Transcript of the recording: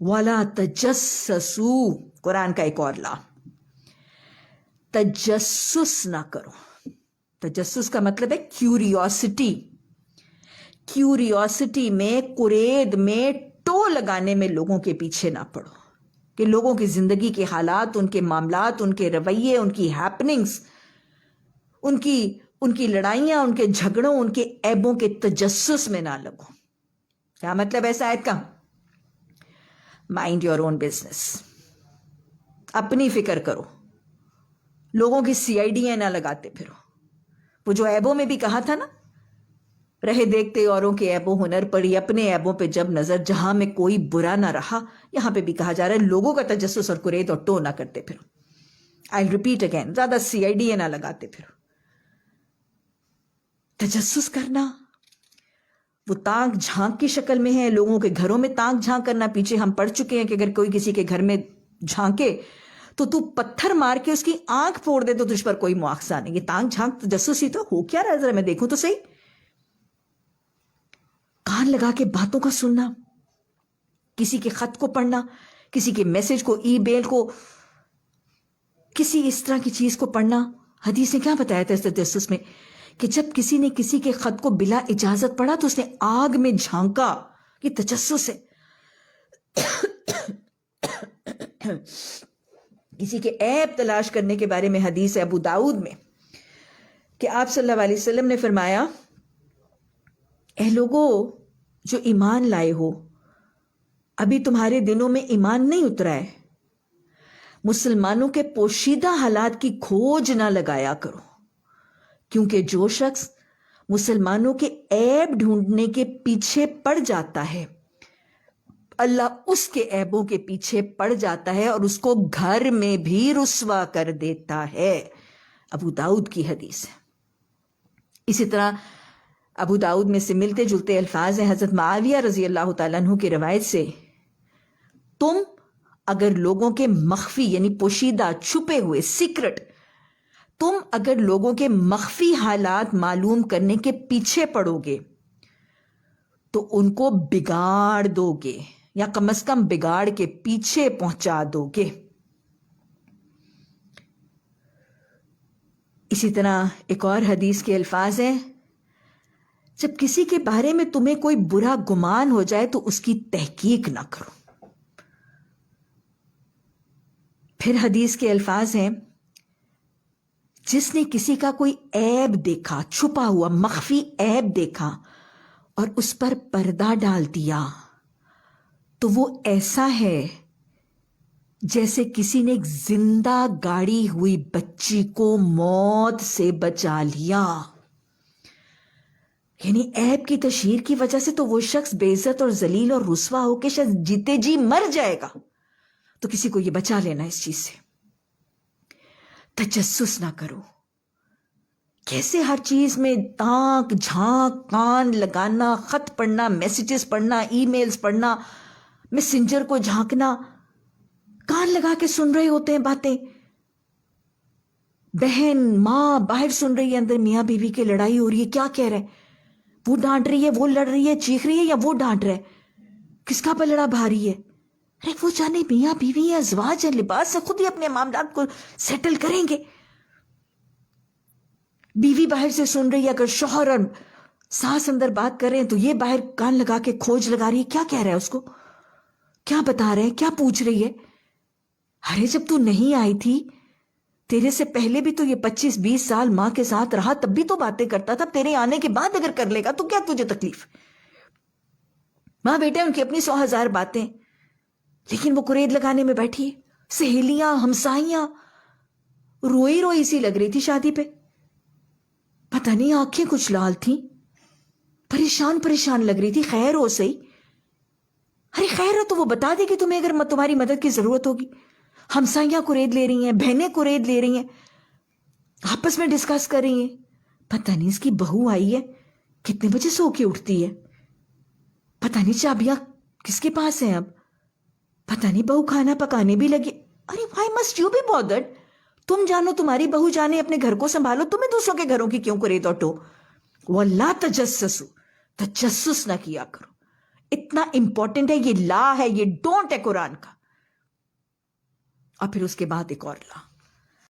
वला तजस्ससू, कुरान का एक और ला, तजस्सुस ना करो। तजस्सुस का मतलब है क्यूरियोसिटी। क्यूरियोसिटी में, कुरेद में, टो लगाने में लोगों के पीछे ना पड़ो कि लोगों की जिंदगी के हालात, उनके मामलात, उनके रवैये, उनकी हैपनिंग्स, उनकी लड़ाइयां, उनके झगड़ों, उनके ऐबों के तजस्सुस में ना लगो। क्या मतलब है आयत का? माइंड योर ओन बिजनेस, अपनी फिक्र करो, लोगों की सीआईडी ना लगाते फिरो। वो जो ऐबों में भी कहा था ना, रहे देखते औरों के ऐबों, हुनर पड़ी अपने ऐबों पे जब नजर, जहां में कोई बुरा ना रहा। यहां पे भी कहा जा रहा है लोगों का तजस्सुस और कुरेद और टो ना करते फिरो। आई रिपीट अगेन, ज्यादा सीआईडी ना लगाते फिरो। तजस्सुस करना वो ताक झांक की शक्ल में है, लोगों के घरों में ताक झांक करना। पीछे हम पढ़ चुके हैं कि अगर कोई किसी के घर में झांके तो तू पत्थर मार के उसकी आंख फोड़ दे तो तुझ पर कोई मुआवजा नहीं। ये ताक झांक तजस्सुस ही तो हो क्या रहा है, जरा मैं देखूं तो सही। कान लगा के बातों का सुनना, किसी के खत को पढ़ना, किसी के मैसेज को, ईमेल को, किसी इस तरह की चीज को पढ़ना। हदीस ने क्या बताया था इस तजस्सुस में कि जब किसी ने किसी के खत को बिला इजाजत पढ़ा तो उसने आग में झांका। ये तजस्सुस है। किसी के ऐब तलाश करने के बारे में हदीस है अबू दाऊद में कि आप सल्लल्लाहु अलैहि वसल्लम ने फरमाया, ए लोगों जो ईमान लाए हो, अभी तुम्हारे दिनों में ईमान नहीं उतरा है, मुसलमानों के पोशीदा हालात की खोज ना लगाया करो, क्योंकि जो शख्स मुसलमानों के ऐब ढूंढने के पीछे पड़ जाता है, अल्लाह उसके ऐबों के पीछे पड़ जाता है और उसको घर में भी रुस्वा कर देता है। अबू दाऊद की हदीस है। इसी तरह अबू दाऊद में से मिलते जुलते अल्फाज हैं हजरत मुआविया रजी अल्लाह तआला अन्हु की रवायत से, तुम अगर लोगों के मख्फी यानी पोशीदा, छुपे हुए, सीक्रेट, तुम अगर लोगों के मख्फी हालात मालूम करने के पीछे पड़ोगे तो उनको बिगाड़ दोगे या कम से कम बिगाड़ के पीछे पहुंचा दोगे। इसी तरह एक और हदीस के अल्फाज हैं, जब किसी के बारे में तुम्हें कोई बुरा गुमान हो जाए तो उसकी तहकीक ना करो। फिर हदीस के अल्फाज हैं, जिसने किसी का कोई ऐब देखा, छुपा हुआ मख्फी ऐब देखा और उस पर पर्दा डाल दिया, तो वो ऐसा है जैसे किसी ने एक जिंदा गाड़ी हुई बच्ची को मौत से बचा लिया। यानी ऐब की तशहीर की वजह से तो वो शख्स बेइज्जत और जलील और रुस्वा होकर शायद जीते जी मर जाएगा। तो किसी को ये बचा लेना इस चीज से। तजस्सुस ना करो। कैसे हर चीज में ताक झांक, कान लगाना, खत पढ़ना, मैसेजेस पढ़ना, ईमेल्स पढ़ना, मैसेंजर को झांकना, कान लगा के सुन रहे होते हैं बातें। बहन मां बाहर सुन रही है, अंदर मियां बीवी की लड़ाई हो रही है, क्या कह रहा है, वो डांट रही है, वो लड़ रही है, चीख रही है, या वो डांट रहा है, किसका पलड़ा भारी है। अरे वो जाने मियां बीवी है, अज़वाज है, लिबास से खुद ही अपने मामलात को सेटल करेंगे। बीवी बाहर से सुन रही है, अगर शौहर और सास अंदर बात कर रहे हैं तो ये बाहर कान लगा के खोज लगा रही है, क्या कह रहा है, उसको क्या बता रहे हैं, क्या पूछ रही है। अरे जब तू नहीं आई थी, तेरे से पहले भी तो ये 25-20 साल मां के साथ रहा, तब भी तो बातें करता था। तेरे आने के बाद अगर कर लेगा तो क्या तुझे तकलीफ। मां बेटे उनकी अपनी 100,000 बातें, लेकिन वो कुरेद लगाने में बैठी है। सहेलियां, हमसाइयां रोई रोई सी लग रही थी शादी पे, पता नहीं आंखें कुछ लाल थी, परेशान परेशान लग रही थी। खैर हो सही, अरे खैर हो तो वो बता देगी तुम्हें अगर तुम्हारी मदद की जरूरत होगी। हमसाइयां कुरेद ले रही हैं, बहनें कुरेद ले रही हैं, आपस में डिस्कस कर रही हैं, पता नहीं इसकी बहू आई है, कितने बजे सो के उठती है, पता नहीं चाबियां किसके पास हैं, अब पता नहीं बहू खाना पकाने भी लगी। अरे why must you be bothered. तुम जानो, तुम्हारी बहू जाने, अपने घर को संभालो, तुम्हें दूसरों के घरों की क्यों कुरेद और टो। वल्ला तजस्ससु, तजस्सुस ना किया करो। اتنا امپورٹنٹ ہے، یہ لا ہے، یہ ڈونٹ ہے قرآن کا. اور پھر اس کے بعد ایک اور لا،